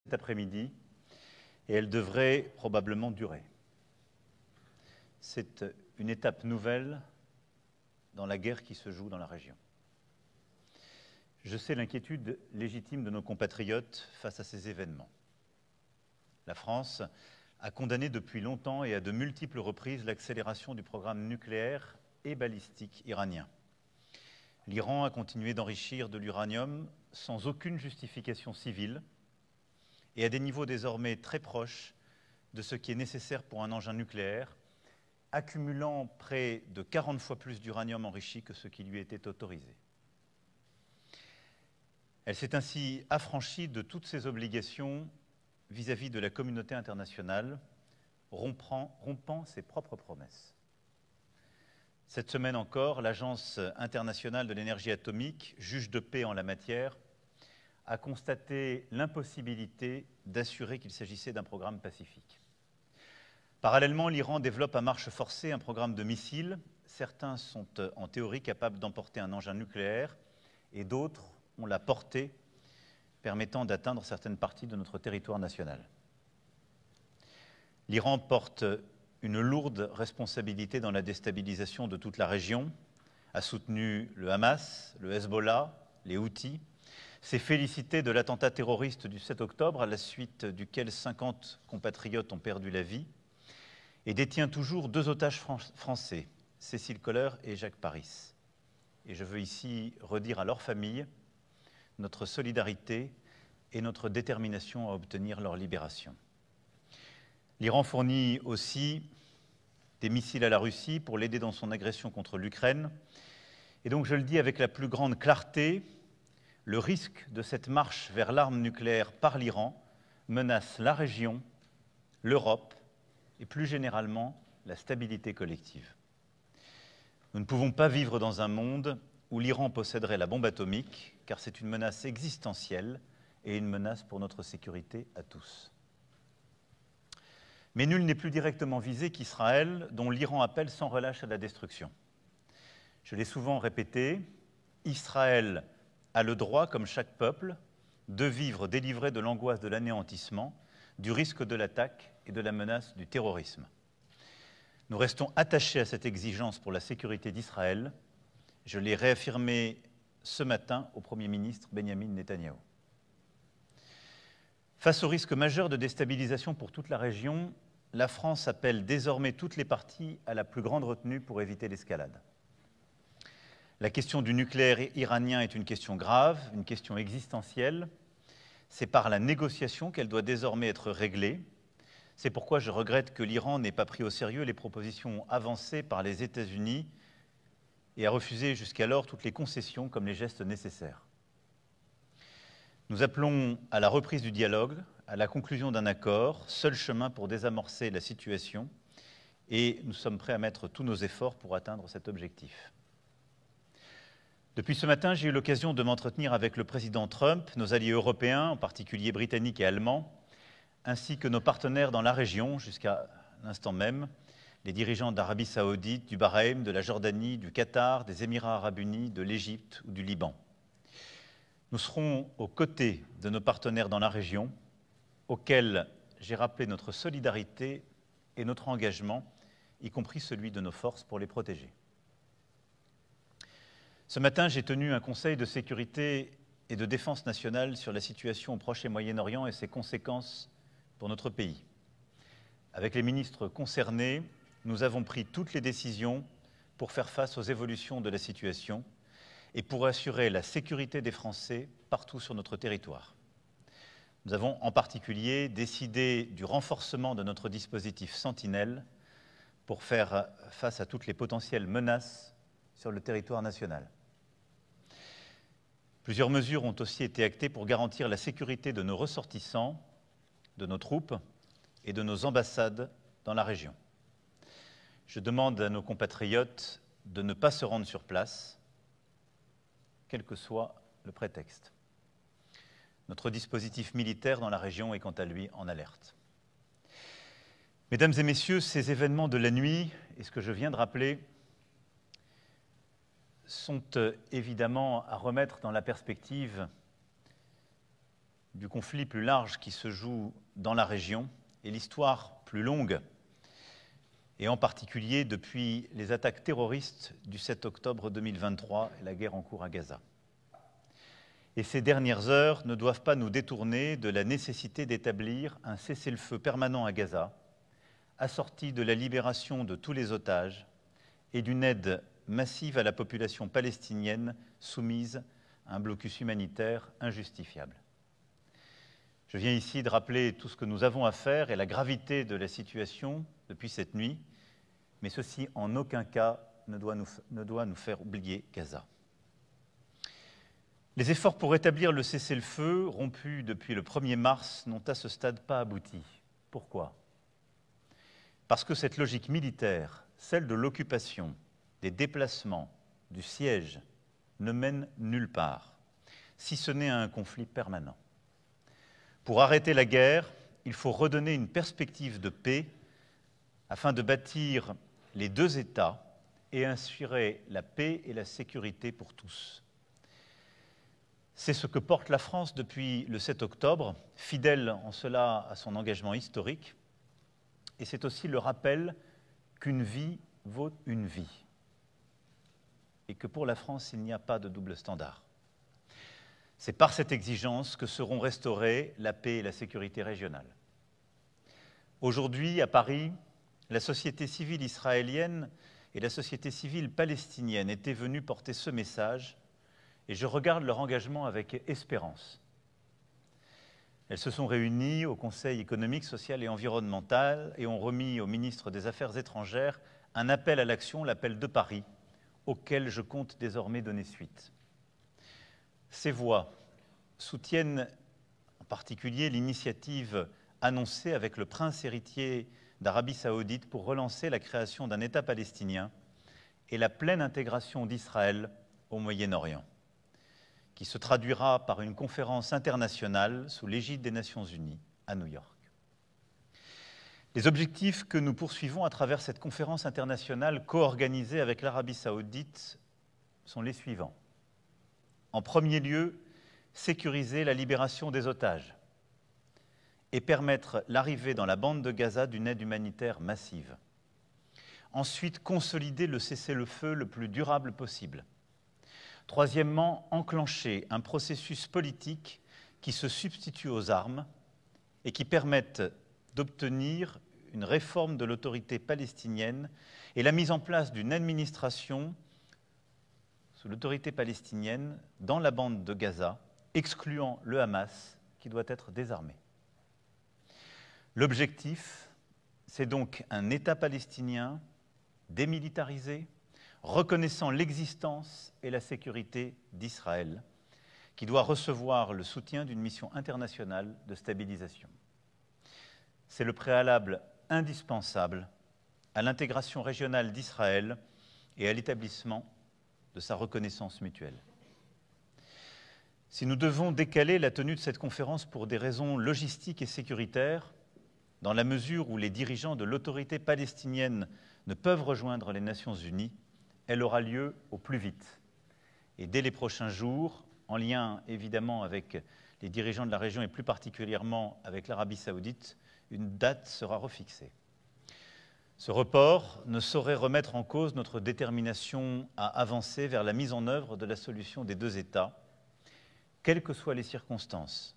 cet après-midi et elle devrait probablement durer. C'est une étape nouvelle dans la guerre qui se joue dans la région. Je sais l'inquiétude légitime de nos compatriotes face à ces événements. La France a condamné depuis longtemps et à de multiples reprises l'accélération du programme nucléaire et balistique iranien. L'Iran a continué d'enrichir de l'uranium sans aucune justification civile et à des niveaux désormais très proches de ce qui est nécessaire pour un engin nucléaire, accumulant près de 40 fois plus d'uranium enrichi que ce qui lui était autorisé. Elle s'est ainsi affranchie de toutes ses obligations vis-à-vis de la communauté internationale, rompant ses propres promesses. Cette semaine encore, l'Agence internationale de l'énergie atomique, juge de paix en la matière, a constaté l'impossibilité d'assurer qu'il s'agissait d'un programme pacifique. Parallèlement, l'Iran développe à marche forcée un programme de missiles. Certains sont en théorie capables d'emporter un engin nucléaire et d'autres ont la portée permettant d'atteindre certaines parties de notre territoire national. L'Iran porte une lourde responsabilité dans la déstabilisation de toute la région, a soutenu le Hamas, le Hezbollah, les Houthis, s'est félicité de l'attentat terroriste du 7 octobre, à la suite duquel 50 compatriotes ont perdu la vie, et détient toujours 2 otages français, Cécile Kohler et Jacques Paris. Et je veux ici redire à leurs familles notre solidarité et notre détermination à obtenir leur libération. L'Iran fournit aussi des missiles à la Russie pour l'aider dans son agression contre l'Ukraine. Et donc, je le dis avec la plus grande clarté, le risque de cette marche vers l'arme nucléaire par l'Iran menace la région, l'Europe et plus généralement la stabilité collective. Nous ne pouvons pas vivre dans un monde où l'Iran posséderait la bombe atomique, car c'est une menace existentielle et une menace pour notre sécurité à tous. Mais nul n'est plus directement visé qu'Israël, dont l'Iran appelle sans relâche à la destruction. Je l'ai souvent répété, Israël a le droit, comme chaque peuple, de vivre délivré de l'angoisse de l'anéantissement, du risque de l'attaque et de la menace du terrorisme. Nous restons attachés à cette exigence pour la sécurité d'Israël. Je l'ai réaffirmé ce matin au Premier ministre Benyamin Netanyahou. Face au risque majeur de déstabilisation pour toute la région, la France appelle désormais toutes les parties à la plus grande retenue pour éviter l'escalade. La question du nucléaire iranien est une question grave, une question existentielle. C'est par la négociation qu'elle doit désormais être réglée. C'est pourquoi je regrette que l'Iran n'ait pas pris au sérieux les propositions avancées par les États-Unis et a refusé jusqu'alors toutes les concessions comme les gestes nécessaires. Nous appelons à la reprise du dialogue, à la conclusion d'un accord, seul chemin pour désamorcer la situation, et nous sommes prêts à mettre tous nos efforts pour atteindre cet objectif. Depuis ce matin, j'ai eu l'occasion de m'entretenir avec le président Trump, nos alliés européens, en particulier britanniques et allemands, ainsi que nos partenaires dans la région, jusqu'à l'instant même, les dirigeants d'Arabie Saoudite, du Bahreïn, de la Jordanie, du Qatar, des Émirats Arabes Unis, de l'Égypte ou du Liban. Nous serons aux côtés de nos partenaires dans la région, auxquels j'ai rappelé notre solidarité et notre engagement, y compris celui de nos forces pour les protéger. Ce matin, j'ai tenu un conseil de sécurité et de défense nationale sur la situation au Proche et Moyen-Orient et ses conséquences pour notre pays. Avec les ministres concernés, nous avons pris toutes les décisions pour faire face aux évolutions de la situation et pour assurer la sécurité des Français partout sur notre territoire. Nous avons en particulier décidé du renforcement de notre dispositif Sentinelle pour faire face à toutes les potentielles menaces sur le territoire national. Plusieurs mesures ont aussi été actées pour garantir la sécurité de nos ressortissants, de nos troupes et de nos ambassades dans la région. Je demande à nos compatriotes de ne pas se rendre sur place, quel que soit le prétexte. Notre dispositif militaire dans la région est quant à lui en alerte. Mesdames et messieurs, ces événements de la nuit et ce que je viens de rappeler sont évidemment à remettre dans la perspective du conflit plus large qui se joue dans la région et l'histoire plus longue, et en particulier depuis les attaques terroristes du 7 octobre 2023 et la guerre en cours à Gaza. Et ces dernières heures ne doivent pas nous détourner de la nécessité d'établir un cessez-le-feu permanent à Gaza, assorti de la libération de tous les otages et d'une aide massive à la population palestinienne soumise à un blocus humanitaire injustifiable. Je viens ici de rappeler tout ce que nous avons à faire et la gravité de la situation depuis cette nuit, mais ceci en aucun cas ne doit nous faire oublier Gaza. Les efforts pour rétablir le cessez-le-feu, rompu depuis le 1er mars, n'ont à ce stade pas abouti. Pourquoi? Parce que cette logique militaire, celle de l'occupation, des déplacements, du siège, ne mène nulle part, si ce n'est à un conflit permanent. Pour arrêter la guerre, il faut redonner une perspective de paix afin de bâtir les deux États et assurer la paix et la sécurité pour tous. C'est ce que porte la France depuis le 7 octobre, fidèle en cela à son engagement historique, et c'est aussi le rappel qu'une vie vaut une vie, et que pour la France, il n'y a pas de double standard. C'est par cette exigence que seront restaurées la paix et la sécurité régionale. Aujourd'hui, à Paris, la société civile israélienne et la société civile palestinienne étaient venues porter ce message, et je regarde leur engagement avec espérance. Elles se sont réunies au Conseil économique, social et environnemental et ont remis au ministre des Affaires étrangères un appel à l'action, l'appel de Paris, auquel je compte désormais donner suite. Ces voix soutiennent en particulier l'initiative annoncée avec le prince héritier d'Arabie saoudite pour relancer la création d'un État palestinien et la pleine intégration d'Israël au Moyen-Orient, qui se traduira par une conférence internationale sous l'égide des Nations Unies à New York. Les objectifs que nous poursuivons à travers cette conférence internationale co-organisée avec l'Arabie saoudite sont les suivants. En premier lieu, sécuriser la libération des otages et permettre l'arrivée dans la bande de Gaza d'une aide humanitaire massive. Ensuite, consolider le cessez-le-feu le plus durable possible. Troisièmement, enclencher un processus politique qui se substitue aux armes et qui permette d'obtenir une réforme de l'autorité palestinienne et la mise en place d'une administration sous l'autorité palestinienne dans la bande de Gaza, excluant le Hamas qui doit être désarmé. L'objectif, c'est donc un État palestinien démilitarisé, reconnaissant l'existence et la sécurité d'Israël, qui doit recevoir le soutien d'une mission internationale de stabilisation. C'est le préalable indispensable à l'intégration régionale d'Israël et à l'établissement de sa reconnaissance mutuelle. Si nous devons décaler la tenue de cette conférence pour des raisons logistiques et sécuritaires, dans la mesure où les dirigeants de l'autorité palestinienne ne peuvent rejoindre les Nations Unies, elle aura lieu au plus vite. Et dès les prochains jours, en lien évidemment avec les dirigeants de la région et plus particulièrement avec l'Arabie saoudite, une date sera refixée. Ce report ne saurait remettre en cause notre détermination à avancer vers la mise en œuvre de la solution des deux États, quelles que soient les circonstances.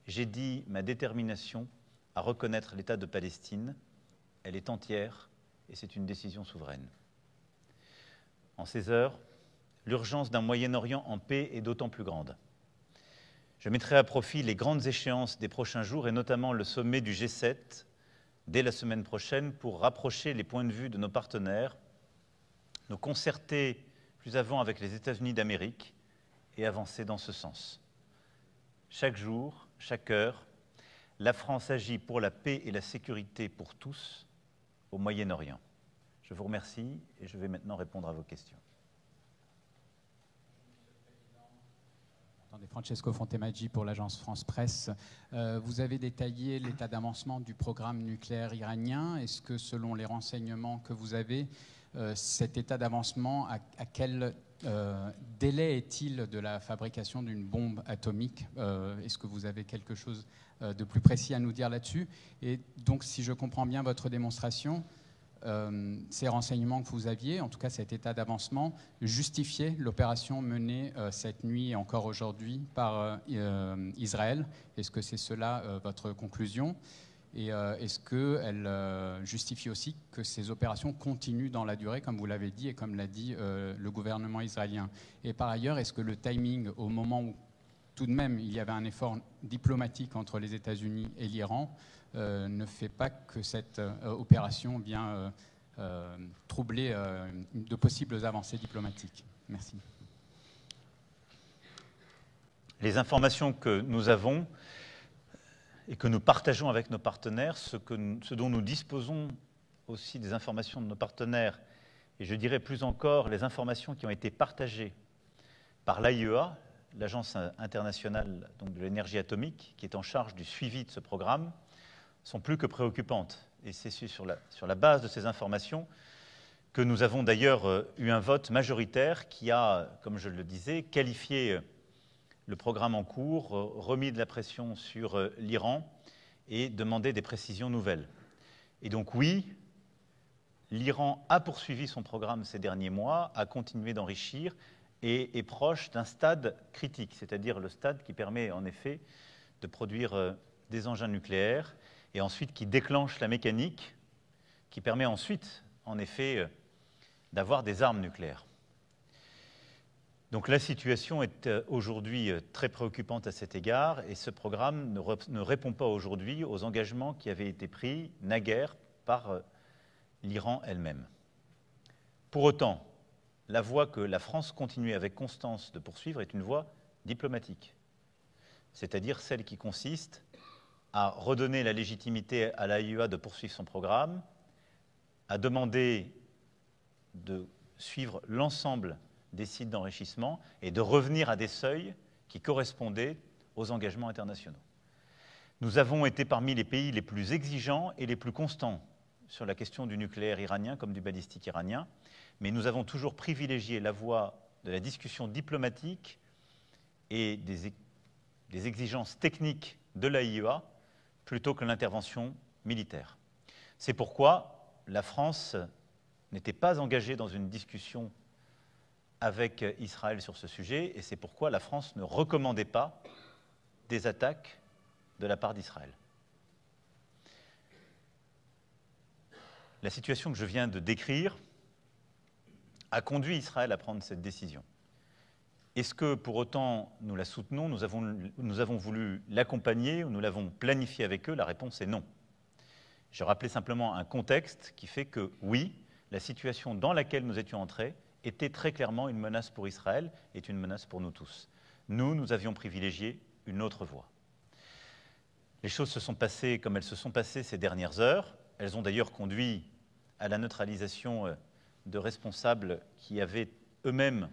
J'ai dit ma détermination à reconnaître l'État de Palestine. Elle est entière et c'est une décision souveraine. En ces heures, l'urgence d'un Moyen-Orient en paix est d'autant plus grande. Je mettrai à profit les grandes échéances des prochains jours et notamment le sommet du G7 dès la semaine prochaine pour rapprocher les points de vue de nos partenaires, nous concerter plus avant avec les États-Unis d'Amérique et avancer dans ce sens. Chaque jour, chaque heure, la France agit pour la paix et la sécurité pour tous au Moyen-Orient. Je vous remercie et je vais maintenant répondre à vos questions. Francesco Fontemaggi pour l'agence France Presse. Vous avez détaillé l'état d'avancement du programme nucléaire iranien. Est-ce que, selon les renseignements que vous avez, cet état d'avancement, à quel délai est-il de la fabrication d'une bombe atomique? Est-ce que vous avez quelque chose de plus précis à nous dire là-dessus? Et donc, si je comprends bien votre démonstration, ces renseignements que vous aviez, en tout cas cet état d'avancement, justifiaient l'opération menée cette nuit et encore aujourd'hui par Israël. Est-ce que c'est cela votre conclusion? Et est-ce qu'elle justifie aussi que ces opérations continuent dans la durée, comme vous l'avez dit et comme l'a dit le gouvernement israélien? Et par ailleurs, est-ce que le timing, au moment où tout de même il y avait un effort diplomatique entre les États-Unis et l'Iran, ne fait pas que cette opération vient troubler de possibles avancées diplomatiques? Merci. Les informations que nous avons et que nous partageons avec nos partenaires, ce dont nous disposons aussi des informations de nos partenaires, et je dirais plus encore les informations qui ont été partagées par l'AIEA, l'Agence internationale donc, de l'énergie atomique, qui est en charge du suivi de ce programme, sont plus que préoccupantes. Et c'est sur la base de ces informations que nous avons d'ailleurs eu un vote majoritaire qui a, comme je le disais, qualifié le programme en cours, remis de la pression sur l'Iran et demandé des précisions nouvelles. Et donc oui, l'Iran a poursuivi son programme ces derniers mois, a continué d'enrichir et est proche d'un stade critique, c'est-à-dire le stade qui permet en effet de produire des engins nucléaires et ensuite qui déclenche la mécanique qui permet ensuite, en effet, d'avoir des armes nucléaires. Donc la situation est aujourd'hui très préoccupante à cet égard et ce programme ne répond pas aujourd'hui aux engagements qui avaient été pris naguère par l'Iran elle-même. Pour autant, la voie que la France continue avec constance de poursuivre est une voie diplomatique, c'est-à-dire celle qui consiste à redonner la légitimité à l'AIEA de poursuivre son programme, à demander de suivre l'ensemble des sites d'enrichissement et de revenir à des seuils qui correspondaient aux engagements internationaux. Nous avons été parmi les pays les plus exigeants et les plus constants sur la question du nucléaire iranien comme du balistique iranien, mais nous avons toujours privilégié la voie de la discussion diplomatique et des exigences techniques de l'AIEA plutôt que l'intervention militaire. C'est pourquoi la France n'était pas engagée dans une discussion avec Israël sur ce sujet, et c'est pourquoi la France ne recommandait pas des attaques de la part d'Israël. La situation que je viens de décrire a conduit Israël à prendre cette décision. Est-ce que pour autant nous la soutenons, nous avons voulu l'accompagner ou nous l'avons planifié avec eux? La réponse est non. Je rappelais simplement un contexte qui fait que oui, la situation dans laquelle nous étions entrés était très clairement une menace pour Israël, est une menace pour nous tous. Nous avions privilégié une autre voie. Les choses se sont passées comme elles se sont passées ces dernières heures. Elles ont d'ailleurs conduit à la neutralisation de responsables qui avaient eux-mêmes,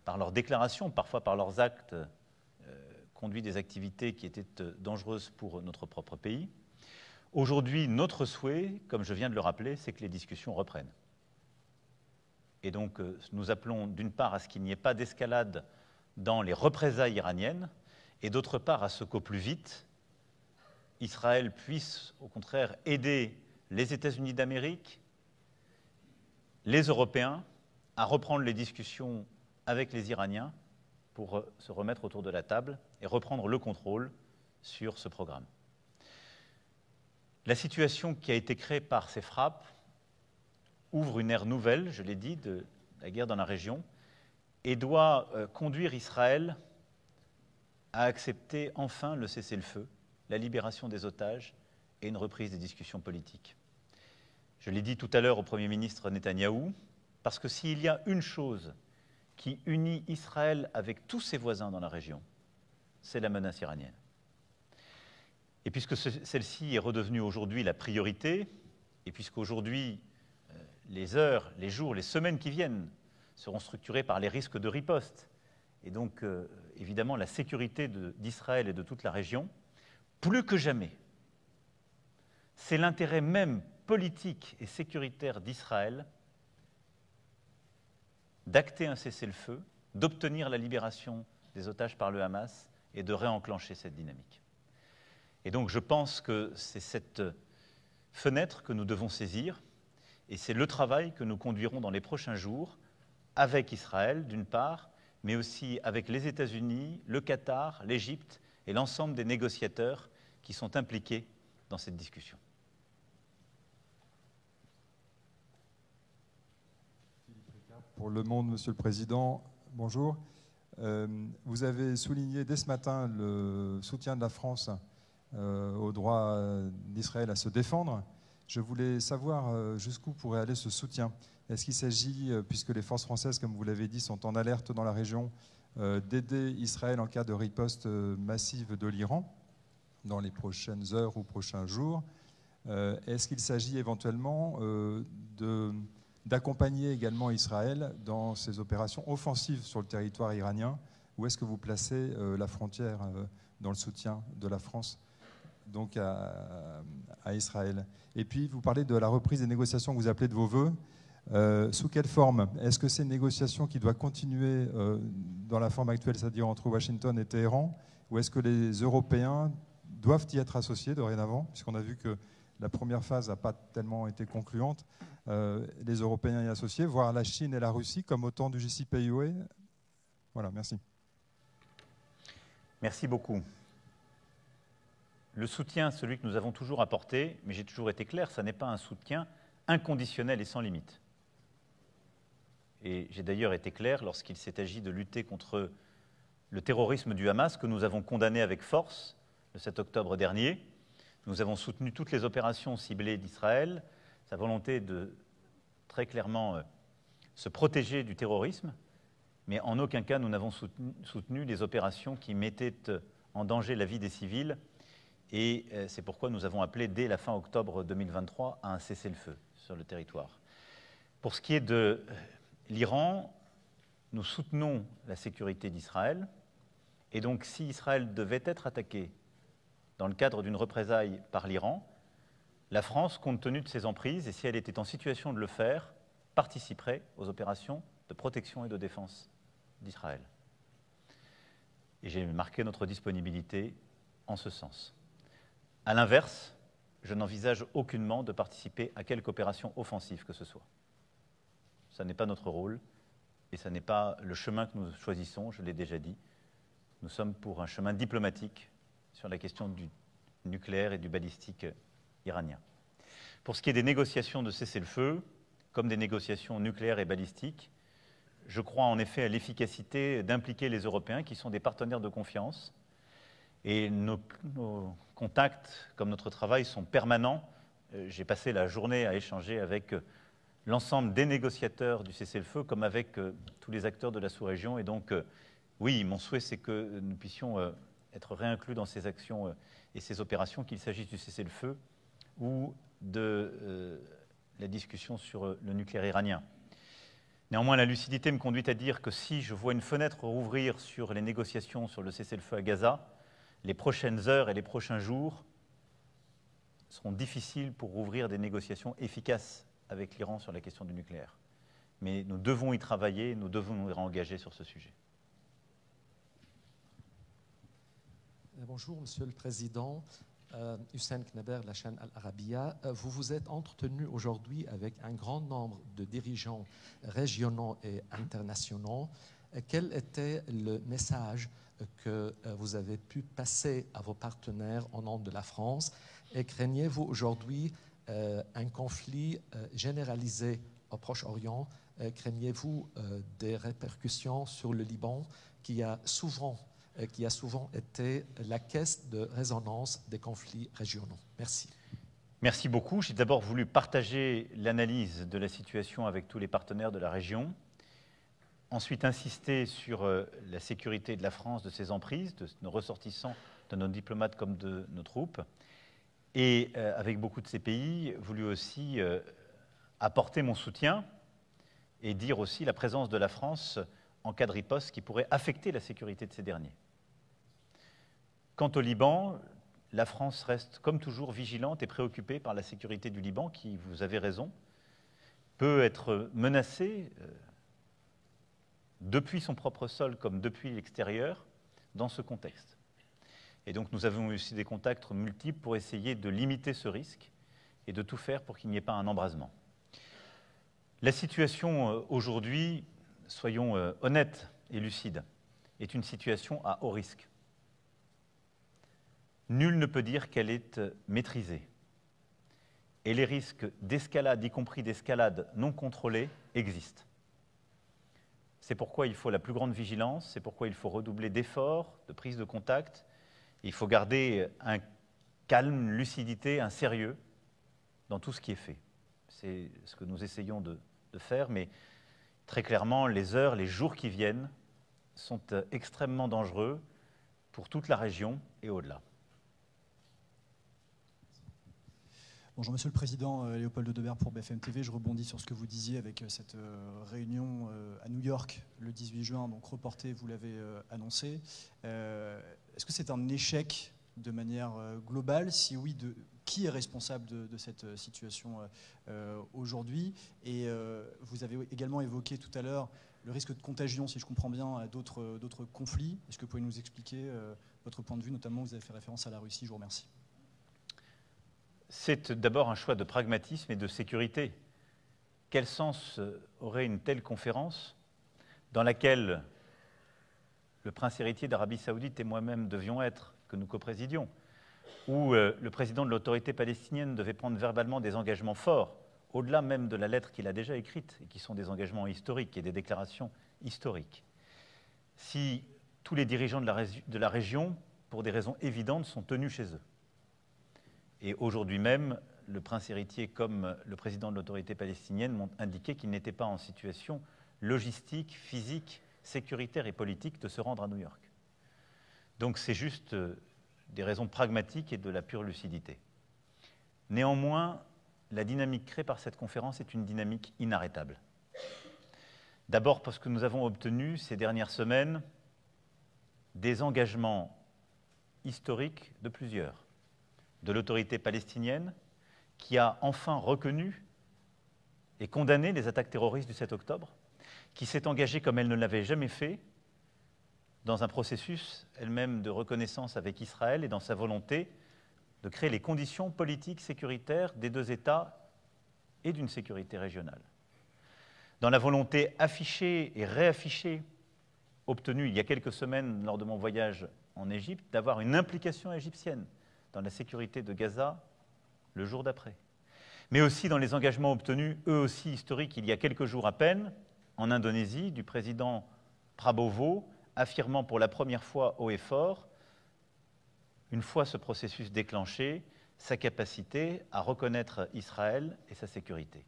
par leurs déclarations, parfois par leurs actes, conduit des activités qui étaient dangereuses pour notre propre pays. Aujourd'hui, notre souhait, comme je viens de le rappeler, c'est que les discussions reprennent. Et donc, nous appelons d'une part à ce qu'il n'y ait pas d'escalade dans les représailles iraniennes, et d'autre part à ce qu'au plus vite, Israël puisse, au contraire, aider les États-Unis d'Amérique, les Européens, à reprendre les discussions avec les Iraniens pour se remettre autour de la table et reprendre le contrôle sur ce programme. La situation qui a été créée par ces frappes ouvre une ère nouvelle, je l'ai dit, de la guerre dans la région et doit conduire Israël à accepter enfin le cessez-le-feu, la libération des otages et une reprise des discussions politiques. Je l'ai dit tout à l'heure au Premier ministre Netanyahou, parce que s'il y a une chose qui unit Israël avec tous ses voisins dans la région, c'est la menace iranienne. Et puisque celle-ci est redevenue aujourd'hui la priorité, et puisqu'aujourd'hui, les heures, les jours, les semaines qui viennent seront structurés par les risques de riposte, et donc évidemment la sécurité d'Israël et de toute la région, plus que jamais, c'est l'intérêt même politique et sécuritaire d'Israël d'acter un cessez-le-feu, d'obtenir la libération des otages par le Hamas et de réenclencher cette dynamique. Et donc je pense que c'est cette fenêtre que nous devons saisir et c'est le travail que nous conduirons dans les prochains jours avec Israël d'une part, mais aussi avec les États-Unis, le Qatar, l'Égypte et l'ensemble des négociateurs qui sont impliqués dans cette discussion. Pour Le Monde, Monsieur le Président, bonjour. Vous avez souligné dès ce matin le soutien de la France au droit d'Israël à se défendre. Je voulais savoir jusqu'où pourrait aller ce soutien. Est-ce qu'il s'agit, puisque les forces françaises, comme vous l'avez dit, sont en alerte dans la région, d'aider Israël en cas de riposte massive de l'Iran dans les prochaines heures ou prochains jours? Est-ce qu'il s'agit éventuellement d'accompagner également Israël dans ses opérations offensives sur le territoire iranien? Où est-ce que vous placez la frontière dans le soutien de la France donc à Israël? Et puis, vous parlez de la reprise des négociations que vous appelez de vos voeux. Sous quelle forme? Est-ce que c'est une négociation qui doit continuer dans la forme actuelle, c'est-à-dire entre Washington et Téhéran, ou est-ce que les Européens doivent y être associés dorénavant, puisqu'on a vu que la première phase n'a pas tellement été concluante, les Européens y associés, voire la Chine et la Russie comme au temps du JCPOA? Voilà, merci. Merci beaucoup. Le soutien, celui que nous avons toujours apporté, mais j'ai toujours été clair, ça n'est pas un soutien inconditionnel et sans limite. Et j'ai d'ailleurs été clair lorsqu'il s'est agi de lutter contre le terrorisme du Hamas que nous avons condamné avec force le 7 octobre dernier. Nous avons soutenu toutes les opérations ciblées d'Israël, sa volonté de très clairement se protéger du terrorisme, mais en aucun cas nous n'avons soutenu les opérations qui mettaient en danger la vie des civils. Et c'est pourquoi nous avons appelé dès la fin octobre 2023 à un cessez-le-feu sur le territoire. Pour ce qui est de l'Iran, nous soutenons la sécurité d'Israël. Et donc, si Israël devait être attaqué dans le cadre d'une représaille par l'Iran, la France, compte tenu de ses emprises, et si elle était en situation de le faire, participerait aux opérations de protection et de défense d'Israël. Et j'ai marqué notre disponibilité en ce sens. À l'inverse, je n'envisage aucunement de participer à quelque opération offensive que ce soit. Ce n'est pas notre rôle et ce n'est pas le chemin que nous choisissons, je l'ai déjà dit. Nous sommes pour un chemin diplomatique sur la question du nucléaire et du balistique iranien. Pour ce qui est des négociations de cessez-le-feu, comme des négociations nucléaires et balistiques, je crois en effet à l'efficacité d'impliquer les Européens qui sont des partenaires de confiance. Et nos contacts, comme notre travail, sont permanents. J'ai passé la journée à échanger avec l'ensemble des négociateurs du cessez-le-feu, comme avec tous les acteurs de la sous-région. Et donc, oui, mon souhait, c'est que nous puissions être réinclus dans ces actions et ces opérations, qu'il s'agisse du cessez-le-feu ou de la discussion sur le nucléaire iranien. Néanmoins, la lucidité me conduit à dire que si je vois une fenêtre rouvrir sur les négociations sur le cessez-le-feu à Gaza, les prochaines heures et les prochains jours seront difficiles pour rouvrir des négociations efficaces avec l'Iran sur la question du nucléaire. Mais nous devons y travailler, nous devons nous réengager sur ce sujet. Bonjour, Monsieur le Président. Hussein Knaber de la chaîne Al Arabiya. Vous vous êtes entretenu aujourd'hui avec un grand nombre de dirigeants régionaux et internationaux. Quel était le message que vous avez pu passer à vos partenaires au nom de la France? Et craignez-vous aujourd'hui un conflit généralisé au Proche-Orient? Craignez-vous des répercussions sur le Liban qui a souvent été la caisse de résonance des conflits régionaux? Merci. Merci beaucoup. J'ai d'abord voulu partager l'analyse de la situation avec tous les partenaires de la région. Ensuite, insister sur la sécurité de la France, de ses emprises, de nos ressortissants, de nos diplomates comme de nos troupes. Et avec beaucoup de ces pays, voulu aussi apporter mon soutien et dire aussi la présence de la France en cas de riposte qui pourrait affecter la sécurité de ces derniers. Quant au Liban, la France reste comme toujours vigilante et préoccupée par la sécurité du Liban qui, vous avez raison, peut être menacée depuis son propre sol comme depuis l'extérieur, dans ce contexte. Et donc nous avons aussi des contacts multiples pour essayer de limiter ce risque et de tout faire pour qu'il n'y ait pas un embrasement. La situation aujourd'hui, soyons honnêtes et lucides, est une situation à haut risque. Nul ne peut dire qu'elle est maîtrisée. Et les risques d'escalade, y compris d'escalade non contrôlée, existent. C'est pourquoi il faut la plus grande vigilance, c'est pourquoi il faut redoubler d'efforts, de prise de contact. Il faut garder un calme, une lucidité, un sérieux dans tout ce qui est fait. C'est ce que nous essayons de faire, mais très clairement, les heures, les jours qui viennent sont extrêmement dangereux pour toute la région et au-delà. Bonjour Monsieur le Président, Léopold Debert pour BFM TV. Je rebondis sur ce que vous disiez avec cette réunion à New York le 18 juin, donc reportée, vous l'avez annoncé. Est-ce que c'est un échec de manière globale? Si oui, qui est responsable de cette situation aujourd'hui? Et vous avez également évoqué tout à l'heure le risque de contagion, si je comprends bien, à d'autres conflits. Est-ce que vous pouvez nous expliquer votre point de vue? Notamment, vous avez fait référence à la Russie. Je vous remercie. C'est d'abord un choix de pragmatisme et de sécurité. Quel sens aurait une telle conférence dans laquelle le prince héritier d'Arabie Saoudite et moi-même devions être, que nous coprésidions, où le président de l'autorité palestinienne devait prendre verbalement des engagements forts, au-delà même de la lettre qu'il a déjà écrite, et qui sont des engagements historiques et des déclarations historiques. Si tous les dirigeants de la région, pour des raisons évidentes, sont tenus chez eux. Et aujourd'hui même, le prince héritier comme le président de l'autorité palestinienne m'ont indiqué qu'ils n'étaient pas en situation logistique, physique, sécuritaire et politique de se rendre à New York. Donc c'est juste des raisons pragmatiques et de la pure lucidité. Néanmoins, la dynamique créée par cette conférence est une dynamique inarrêtable. D'abord parce que nous avons obtenu ces dernières semaines des engagements historiques de plusieurs. De l'autorité palestinienne, qui a enfin reconnu et condamné les attaques terroristes du 7 octobre, qui s'est engagée comme elle ne l'avait jamais fait dans un processus elle-même de reconnaissance avec Israël et dans sa volonté de créer les conditions politiques, sécuritaires des deux États et d'une sécurité régionale. Dans la volonté affichée et réaffichée, obtenue il y a quelques semaines lors de mon voyage en Égypte, d'avoir une implication égyptienne dans la sécurité de Gaza le jour d'après. Mais aussi dans les engagements obtenus, eux aussi historiques, il y a quelques jours à peine, en Indonésie, du président Prabowo, affirmant pour la première fois haut et fort, une fois ce processus déclenché, sa capacité à reconnaître Israël et sa sécurité.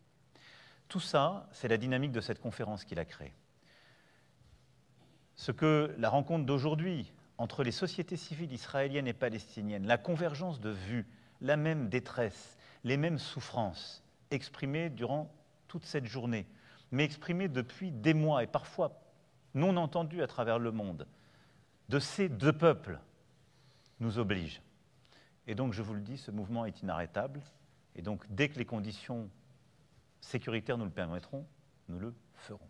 Tout ça, c'est la dynamique de cette conférence qu'il a créée. Ce que la rencontre d'aujourd'hui entre les sociétés civiles israéliennes et palestiniennes, la convergence de vues, la même détresse, les mêmes souffrances exprimées durant toute cette journée, mais exprimées depuis des mois et parfois non entendues à travers le monde, de ces deux peuples, nous oblige. Et donc, je vous le dis, ce mouvement est inarrêtable. Et donc, dès que les conditions sécuritaires nous le permettront, nous le ferons.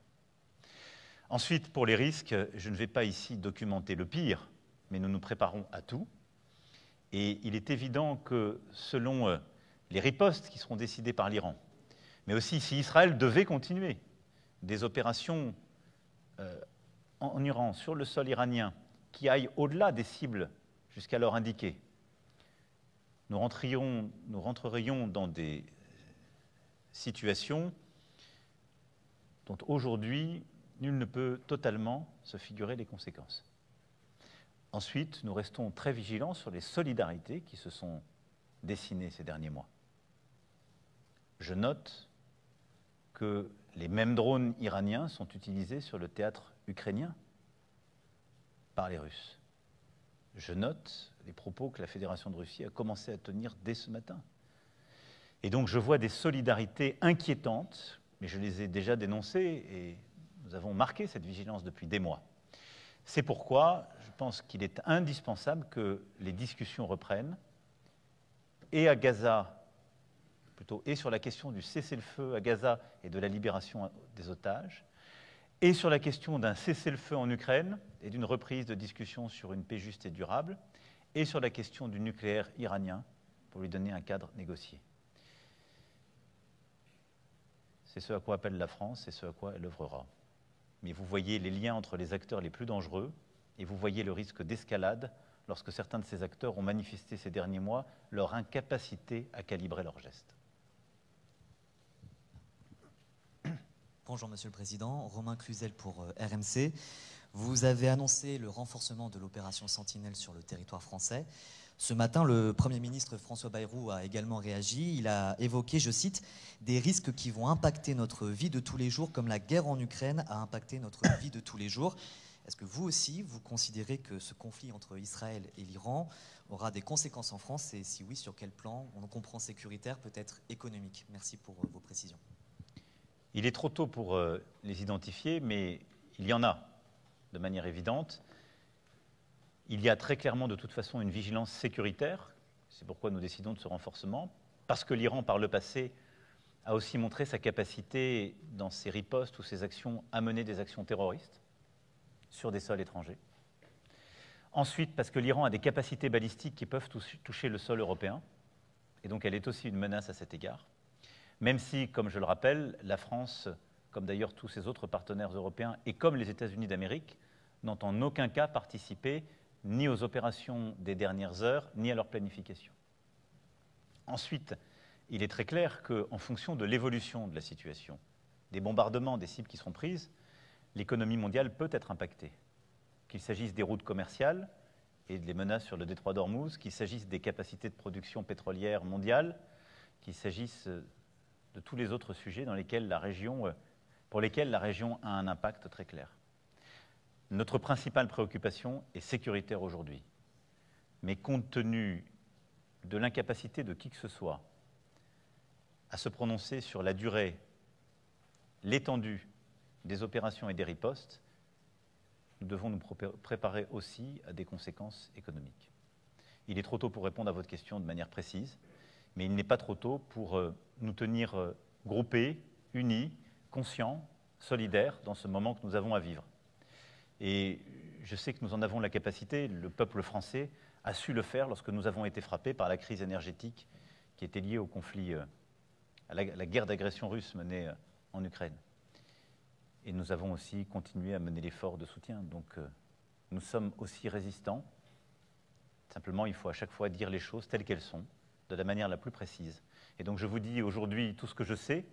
Ensuite, pour les risques, je ne vais pas ici documenter le pire, mais nous nous préparons à tout. Et il est évident que selon les ripostes qui seront décidées par l'Iran, mais aussi si Israël devait continuer des opérations en Iran, sur le sol iranien, qui aillent au-delà des cibles jusqu'alors indiquées, nous rentrerions dans des situations dont aujourd'hui nul ne peut totalement se figurer les conséquences. Ensuite, nous restons très vigilants sur les solidarités qui se sont dessinées ces derniers mois. Je note que les mêmes drones iraniens sont utilisés sur le théâtre ukrainien par les Russes. Je note les propos que la Fédération de Russie a commencé à tenir dès ce matin. Et donc je vois des solidarités inquiétantes, mais je les ai déjà dénoncées et nous avons marqué cette vigilance depuis des mois. C'est pourquoi je pense qu'il est indispensable que les discussions reprennent, et à Gaza, et sur la question du cessez-le-feu à Gaza et de la libération des otages, et sur la question d'un cessez-le-feu en Ukraine et d'une reprise de discussion sur une paix juste et durable, et sur la question du nucléaire iranien, pour lui donner un cadre négocié. C'est ce à quoi appelle la France, c'est ce à quoi elle œuvrera. Mais vous voyez les liens entre les acteurs les plus dangereux, et vous voyez le risque d'escalade lorsque certains de ces acteurs ont manifesté ces derniers mois leur incapacité à calibrer leurs gestes. Bonjour Monsieur le Président, Romain Cluzel pour RMC. Vous avez annoncé le renforcement de l'opération Sentinelle sur le territoire français. Ce matin, le Premier ministre François Bayrou a également réagi. Il a évoqué, je cite, « des risques qui vont impacter notre vie de tous les jours comme la guerre en Ukraine a impacté notre vie de tous les jours ». Est-ce que vous aussi, vous considérez que ce conflit entre Israël et l'Iran aura des conséquences en France et si oui, sur quel plan? On comprend sécuritaire, peut-être économique. Merci pour vos précisions. Il est trop tôt pour les identifier, mais il y en a de manière évidente. Il y a très clairement de toute façon une vigilance sécuritaire, c'est pourquoi nous décidons de ce renforcement, parce que l'Iran, par le passé, a aussi montré sa capacité dans ses ripostes ou ses actions à mener des actions terroristes sur des sols étrangers. Ensuite, parce que l'Iran a des capacités balistiques qui peuvent toucher le sol européen, et donc elle est aussi une menace à cet égard. Même si, comme je le rappelle, la France, comme d'ailleurs tous ses autres partenaires européens et comme les États-Unis d'Amérique, n'ont en aucun cas participé ni aux opérations des dernières heures, ni à leur planification. Ensuite, il est très clair qu'en fonction de l'évolution de la situation, des bombardements, des cibles qui sont prises, l'économie mondiale peut être impactée. Qu'il s'agisse des routes commerciales et des menaces sur le détroit d'Ormuz, qu'il s'agisse des capacités de production pétrolière mondiale, qu'il s'agisse de tous les autres sujets pour lesquels la région a un impact très clair. Notre principale préoccupation est sécuritaire aujourd'hui. Mais compte tenu de l'incapacité de qui que ce soit à se prononcer sur la durée, l'étendue des opérations et des ripostes, nous devons nous préparer aussi à des conséquences économiques. Il est trop tôt pour répondre à votre question de manière précise, mais il n'est pas trop tôt pour nous tenir groupés, unis, conscients, solidaires dans ce moment que nous avons à vivre. Et je sais que nous en avons la capacité, le peuple français a su le faire lorsque nous avons été frappés par la crise énergétique qui était liée au conflit, à la guerre d'agression russe menée en Ukraine. Et nous avons aussi continué à mener l'effort de soutien. Donc nous sommes aussi résistants. Simplement, il faut à chaque fois dire les choses telles qu'elles sont, de la manière la plus précise. Et donc je vous dis aujourd'hui tout ce que je sais,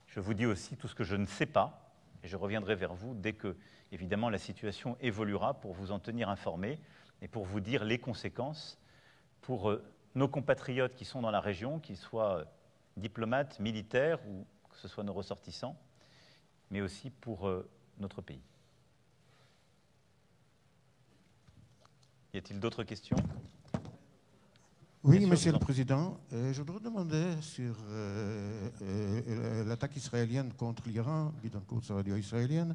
je vous dis aussi tout ce que je ne sais pas, et je reviendrai vers vous dès que, évidemment, la situation évoluera pour vous en tenir informés et pour vous dire les conséquences pour nos compatriotes qui sont dans la région, qu'ils soient diplomates, militaires ou que ce soit nos ressortissants, mais aussi pour notre pays. Y a-t-il d'autres questions ? Oui, Monsieur le Président, je voudrais demander sur l'attaque israélienne contre l'Iran, Bidoncourt radio israélienne,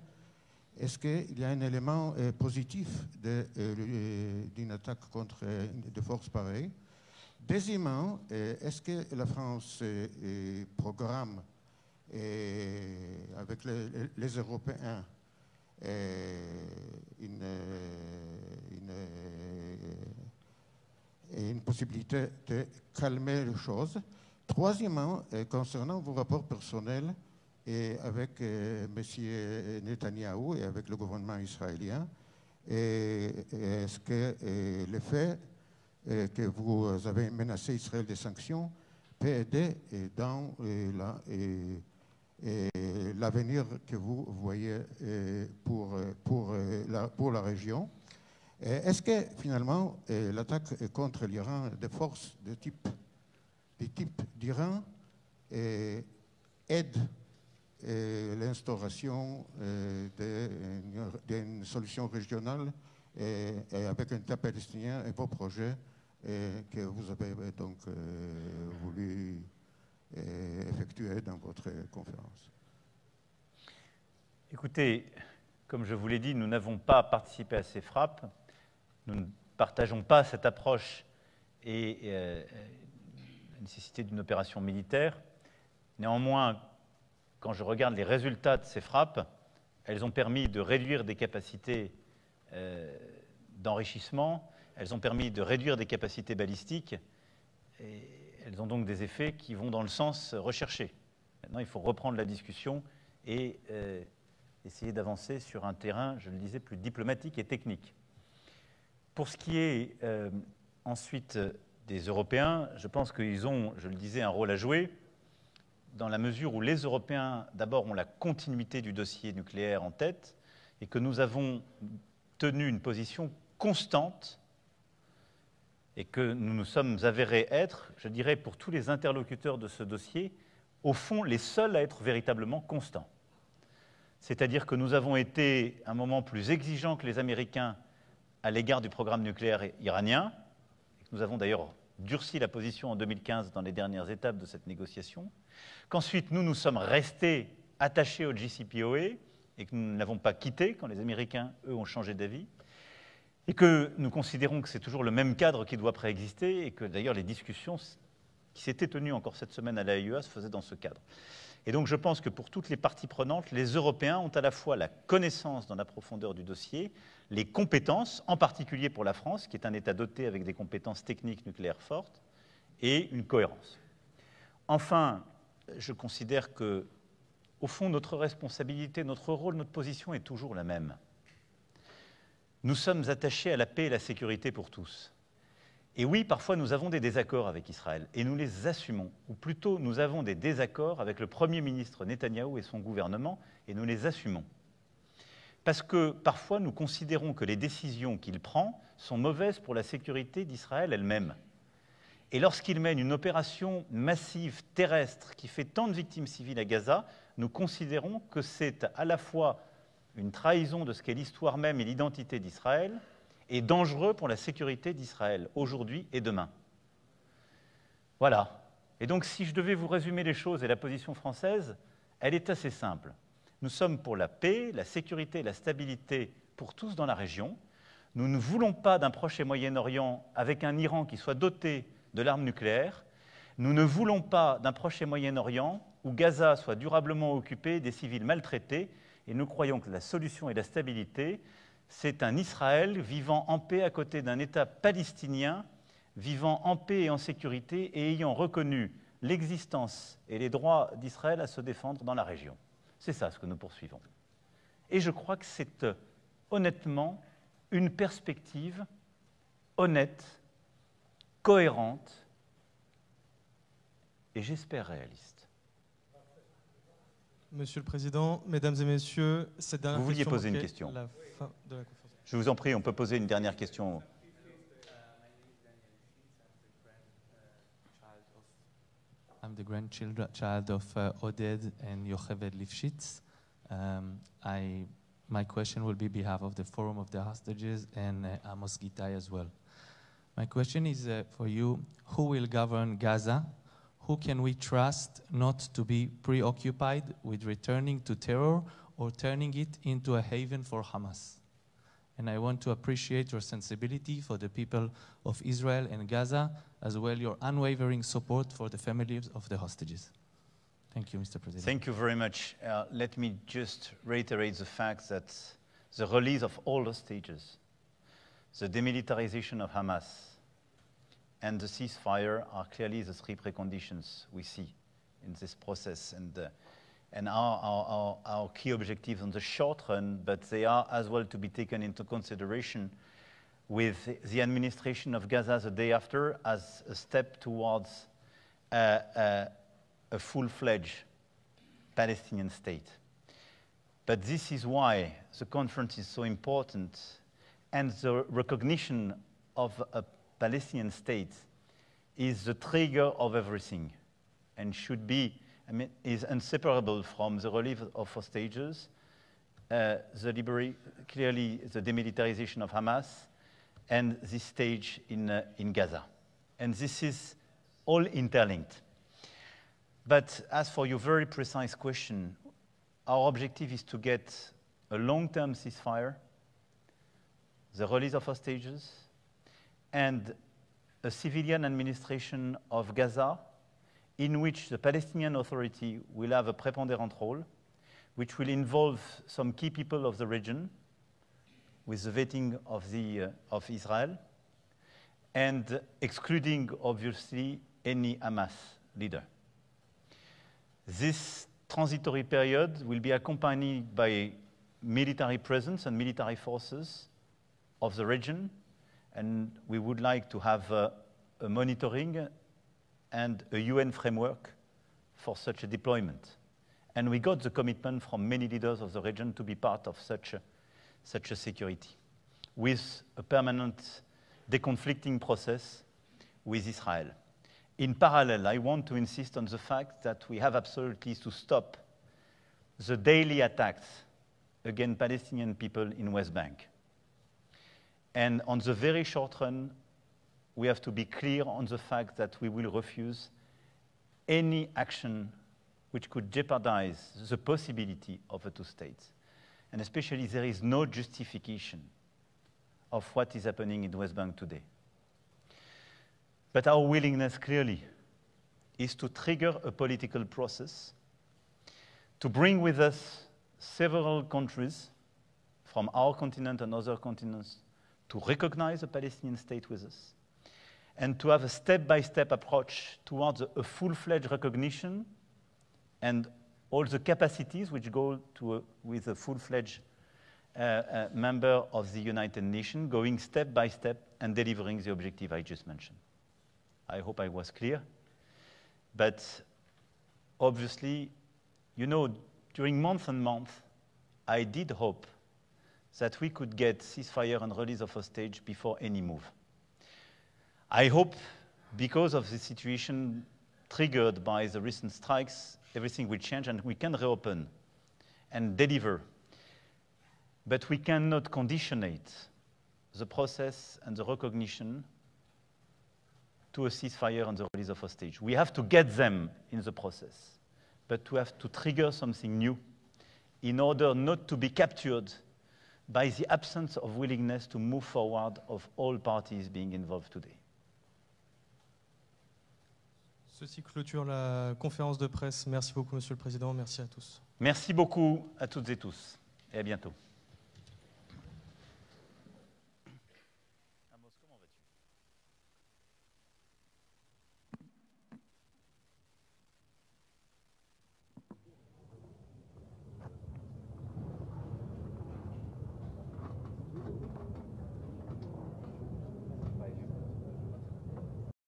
est-ce qu'il y a un élément positif d'une attaque contre des forces pareilles? Deuxièmement, est-ce que la France programme avec les Européens une possibilité de calmer les choses? Troisièmement, concernant vos rapports personnels et avec M. Netanyahou et avec le gouvernement israélien, est-ce que le fait que vous avez menacé Israël des sanctions peut aider dans l'avenir que vous voyez pour la région? Est-ce que finalement l'attaque contre l'Iran des forces de type d'Iran aide l'instauration d'une solution régionale avec un État palestinien et vos projets que vous avez donc voulu effectuer dans votre conférence? Écoutez, comme je vous l'ai dit, nous n'avons pas participé à ces frappes. Nous ne partageons pas cette approche et la nécessité d'une opération militaire. Néanmoins, quand je regarde les résultats de ces frappes, elles ont permis de réduire des capacités d'enrichissement, elles ont permis de réduire des capacités balistiques, et elles ont donc des effets qui vont dans le sens recherché. Maintenant, il faut reprendre la discussion et essayer d'avancer sur un terrain, je le disais, plus diplomatique et technique. Pour ce qui est ensuite des Européens, je pense qu'ils ont, je le disais, un rôle à jouer, dans la mesure où les Européens, d'abord, ont la continuité du dossier nucléaire en tête, et que nous avons tenu une position constante, et que nous nous sommes avérés être, je dirais, pour tous les interlocuteurs de ce dossier, au fond, les seuls à être véritablement constants. C'est-à-dire que nous avons été, à un moment, plus exigeants que les Américains à l'égard du programme nucléaire iranien. Nous avons d'ailleurs durci la position en 2015 dans les dernières étapes de cette négociation. Qu'ensuite, nous sommes restés attachés au JCPOA et que nous ne l'avons pas quitté quand les Américains, eux, ont changé d'avis. Et que nous considérons que c'est toujours le même cadre qui doit préexister et que d'ailleurs les discussions qui s'étaient tenues encore cette semaine à l'AIEA se faisaient dans ce cadre. Et donc je pense que pour toutes les parties prenantes, les Européens ont à la fois la connaissance dans la profondeur du dossier, les compétences, en particulier pour la France, qui est un État doté avec des compétences techniques nucléaires fortes, et une cohérence. Enfin, je considère que, au fond, notre responsabilité, notre rôle, notre position est toujours la même. Nous sommes attachés à la paix et la sécurité pour tous. Et oui, parfois, nous avons des désaccords avec Israël, et nous les assumons. Ou plutôt, nous avons des désaccords avec le Premier ministre Netanyahou et son gouvernement, et nous les assumons. Parce que, parfois, nous considérons que les décisions qu'il prend sont mauvaises pour la sécurité d'Israël elle-même. Et lorsqu'il mène une opération massive terrestre qui fait tant de victimes civiles à Gaza, nous considérons que c'est à la fois une trahison de ce qu'est l'histoire même et l'identité d'Israël, et dangereux pour la sécurité d'Israël, aujourd'hui et demain. Voilà. Et donc, si je devais vous résumer les choses et la position française, elle est assez simple. Nous sommes pour la paix, la sécurité et la stabilité pour tous dans la région. Nous ne voulons pas d'un Proche et Moyen-Orient avec un Iran qui soit doté de l'arme nucléaire. Nous ne voulons pas d'un Proche et Moyen-Orient où Gaza soit durablement occupé, des civils maltraités. Et nous croyons que la solution et la stabilité, c'est un Israël vivant en paix à côté d'un État palestinien, vivant en paix et en sécurité et ayant reconnu l'existence et les droits d'Israël à se défendre dans la région. C'est ça ce que nous poursuivons. Et je crois que c'est honnêtement une perspective honnête, cohérente et j'espère réaliste. Monsieur le Président, Mesdames et Messieurs, cette dernière Vous vouliez question poser une question. la fin de la conférence. Je vous en prie, on peut poser une dernière question. I'm the grandchild of Oded and Yocheved Lifshitz. My question will be on behalf of the Forum of the Hostages and Amos Gitai as well. My question is for you, who will govern Gaza? Who can we trust not to be preoccupied with returning to terror or turning it into a haven for Hamas? And I want to appreciate your sensibility for the people of Israel and Gaza, as well your unwavering support for the families of the hostages. Thank you, Mr. President. Thank you very much. Let me just reiterate the fact that the release of all hostages, the demilitarization of Hamas, and the ceasefire are clearly the three preconditions we see in this process. And our key objectives on the short run, but they are as well to be taken into consideration with the administration of Gaza the day after as a step towards a full-fledged Palestinian state. But this is why the conference is so important, and the recognition of a Palestinian state is the trigger of everything and should be, is inseparable from the relief of hostages, clearly the demilitarization of Hamas, and this stage in Gaza. And this is all interlinked. But as for your very precise question, our objective is to get a long-term ceasefire, the release of hostages, and a civilian administration of Gaza in which the Palestinian Authority will have a preponderant role, which will involve some key people of the region with the vetting of Israel, and excluding, obviously, any Hamas leader. This transitory period will be accompanied by military presence and military forces of the region, and we would like to have a monitoring and a UN framework for such a deployment. And we got the commitment from many leaders of the region to be part of such a security, with a permanent deconflicting process with Israel. In parallel, I want to insist on the fact that we have absolutely to stop the daily attacks against Palestinian people in West Bank. And on the very short run, we have to be clear on the fact that we will refuse any action which could jeopardize the possibility of a two states. And especially there is no justification of what is happening in the West Bank today. But our willingness clearly is to trigger a political process, to bring with us several countries from our continent and other continents to recognize a Palestinian state with us, and to have a step-by-step approach towards a full-fledged recognition and all the capacities which go with a full-fledged member of the United Nations, going step by step and delivering the objective I just mentioned. I hope I was clear. But obviously, you know, during months and months, I did hope that we could get ceasefire and release of hostage before any move. I hope, because of the situation triggered by the recent strikes, everything will change and we can reopen and deliver. But we cannot conditionate the process and the recognition to a ceasefire and the release of hostage. We have to get them in the process, but we have to trigger something new in order not to be captured by the absence of willingness to move forward of all parties being involved today. Ceci clôture la conférence de presse. Merci beaucoup, Monsieur le Président. Merci à tous. Merci beaucoup à toutes et tous, et à bientôt.